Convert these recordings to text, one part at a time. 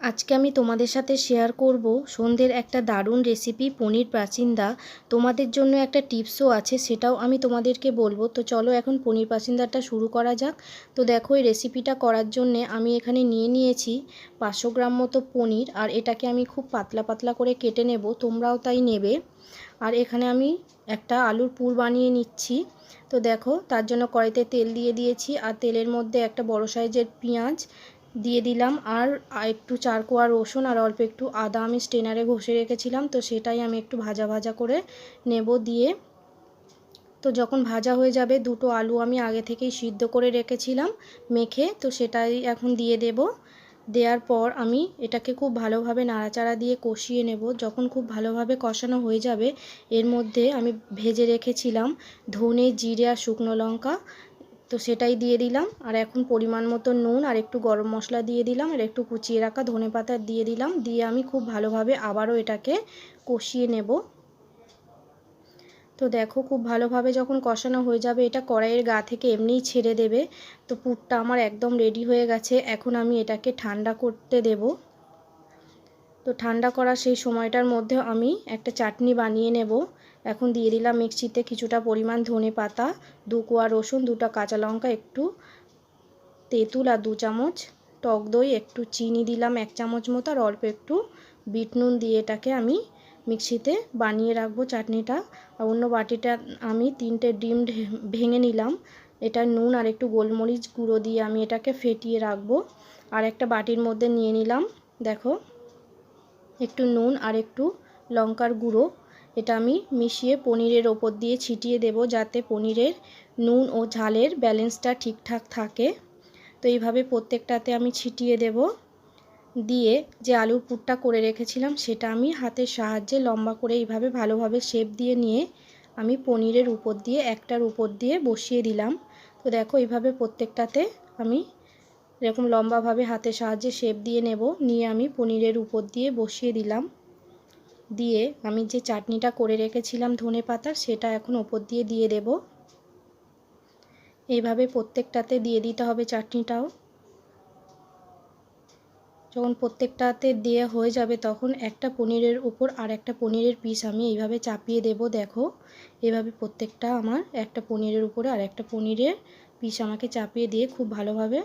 আজকে আমি তোমাদের সাথে শেয়ার করব সন্ধ্যের একটা দারুণ রেসিপি পনির পাচিন্দা। তোমাদের জন্য একটা টিপসও আছে, সেটাও আমি তোমাদেরকে বলবো। তো চলো এখন পনির পাচিন্দাটা শুরু করা যাক। তো দেখো, এই রেসিপিটা করার জন্যে আমি এখানে নিয়ে নিয়েছি 500 গ্রাম মতো পনির, আর এটাকে আমি খুব পাতলা পাতলা করে কেটে নেব, তোমরাও তাই নেবে। আর এখানে আমি একটা আলুর পুর বানিয়ে নিচ্ছি। তো দেখো, তার জন্য কড়াইতে তেল দিয়ে দিয়েছি, আর তেলের মধ্যে একটা বড় সাইজের পেঁয়াজ দিয়ে দিলাম, আর একটু চারকোয়া রসুন আর অল্প একটু আদা আমি স্টেনারে ঘষে রেখেছিলাম, তো সেটাই আমি একটু ভাজা ভাজা করে নেব। দিয়ে তো যখন ভাজা হয়ে যাবে, দুটো আলু আমি আগে থেকেই সিদ্ধ করে রেখেছিলাম মেখে, তো সেটাই এখন দিয়ে দেব। দেওয়ার পর আমি এটাকে খুব ভালোভাবে নাড়াচাড়া দিয়ে কষিয়ে নেব। যখন খুব ভালোভাবে কষানো হয়ে যাবে, এর মধ্যে আমি ভেজে রেখেছিলাম ধনে, জিরে আর শুকনো লঙ্কা, তো সেটাই দিয়ে দিলাম। আর এখন পরিমাণ মতো নুন আর একটু গরম মশলা দিয়ে দিলাম, আর একটু কুচিয়ে রাখা ধনেপাতা দিয়ে দিলাম। দিয়ে আমি খুব ভালোভাবে আবারও এটাকে কষিয়ে নেব। তো দেখো, খুব ভালোভাবে যখন কষানো হয়ে যাবে, এটা কড়াইয়ের গা থেকে এমনিই ছেড়ে দেবে। তো পুরটা আমার একদম রেডি হয়ে গেছে। এখন আমি এটাকে ঠান্ডা করতে দেব। তো ঠান্ডা করা সেই সময়টার মধ্যে আমি একটা চাটনি বানিয়ে নেব। এখন দিয়ে দিলাম মিক্সিতে কিছুটা পরিমাণ ধনেপাতা, 2 কোয়া রসুন, 2টা কাঁচা লঙ্কা, একটু তেঁতুল আর 2 চামচ টক দই, একটু চিনি দিলাম 1 চামচ মতো, আর অল্প একটু বিট নুন দিয়ে এটাকে আমি মিক্সিতে বানিয়ে রাখবো চাটনিটা। আর অন্য বাটিটা আমি 3টে ডিম ভেঙে নিলাম। এটা নুন আর একটু গোলমরিচ গুঁড়ো দিয়ে আমি এটাকে ফেটিয়ে রাখবো। আর একটা বাটির মধ্যে নিয়ে নিলাম, দেখো, একটু নুন আর একটু লঙ্কার গুঁড়ো। এটা আমি মিশিয়ে পনিরের ওপর দিয়ে ছিটিয়ে দেব, যাতে পনিরের নুন ও ঝালের ব্যালেন্সটা ঠিকঠাক থাকে। তো এইভাবে প্রত্যেকটাতে আমি ছিটিয়ে দেব। দিয়ে যে আলুর পুরটা করে রেখেছিলাম, সেটা আমি হাতের সাহায্যে লম্বা করে এইভাবে ভালোভাবে শেপ দিয়ে নিয়ে আমি পনিরের উপর দিয়ে, একটার উপর দিয়ে বসিয়ে দিলাম। তো দেখো, এইভাবে প্রত্যেকটাতে আমি এরকম লম্বাভাবে হাতের সাহায্যে শেপ দিয়ে নেব। নিয়ে আমি পনিরের উপর দিয়ে বসিয়ে দিলাম। দিয়ে আমি যে চাটনিটা করে রেখেছিলাম ধনেপাতার, সেটা এখন উপর দিয়ে দিয়ে দেব। এইভাবে প্রত্যেকটাতে দিয়ে দিতে হবে চাটনিটাও। যখন প্রত্যেকটাতে দিয়ে হয়ে যাবে, তখন একটা পনিরের উপর আর একটা পনিরের পিস আমি এইভাবে চাপিয়ে দেব। দেখো, এইভাবে প্রত্যেকটা আমার একটা পনিরের উপরে আর একটা পনিরের পিস আমাকে চাপিয়ে দিয়ে খুব ভালোভাবে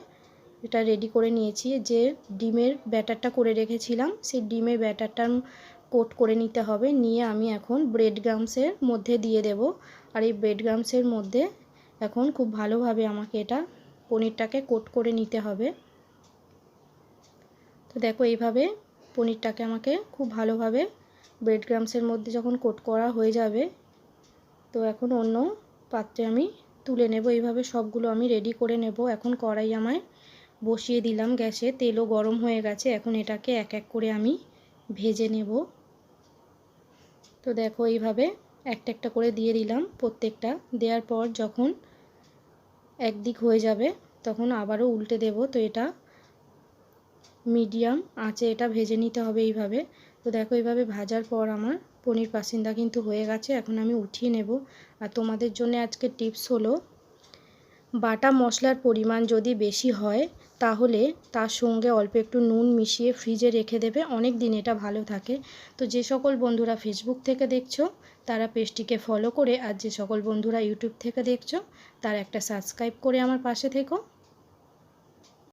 এটা রেডি করে নিয়েছি। যে ডিমের ব্যাটারটা করে রেখেছিলাম, সেই ডিমের ব্যাটারটার কোট করে নিতে হবে। নিয়ে আমি এখন ব্রেড ক্রাম্বসের মধ্যে দিয়ে দেব। আর এই ব্রেড ক্রাম্বসের মধ্যে এখন খুব ভালোভাবে আমাকে এটা পনিরটাকে কোট করে নিতে হবে। তো দেখো, এইভাবে পনিরটাকে আমাকে খুব ভালোভাবে ব্রেড ক্রাম্বসের মধ্যে যখন কোট করা হয়ে যাবে, তো এখন অন্য পাত্রে আমি তুলে নেব। এইভাবে সবগুলো আমি রেডি করে নেব। এখন কড়াই আমায় বসিয়ে দিলাম গ্যাসে, তেলও গরম হয়ে গেছে। এখন এটাকে এক এক করে আমি ভেজে নেব। তো দেখো, এইভাবে একটা একটা করে দিয়ে দিলাম প্রত্যেকটা। দেওয়ার পর যখন একদিক হয়ে যাবে, তখন আবারও উল্টে দেব। তো এটা মিডিয়াম আঁচে এটা ভেজে নিতে হবে এইভাবে। তো দেখো, এইভাবে ভাজার পর আমার পনির পাসিন্দা কিন্তু হয়ে গেছে। এখন আমি উঠিয়ে নেব। আর তোমাদের জন্য আজকে টিপস হলো, বাটা মশলার পরিমাণ যদি বেশি হয়, তাহলে তার সঙ্গে অল্প একটু নুন মিশিয়ে ফ্রিজে রেখে দেবে, অনেক দিন এটা ভালো থাকে। তো যে সকল বন্ধুরা ফেসবুক থেকে দেখছো, তারা পেজটিকে ফলো করে, আর যে সকল বন্ধুরা ইউটিউব থেকে দেখছো, তারা একটা সাবস্ক্রাইব করে আমার পাশে থেকো।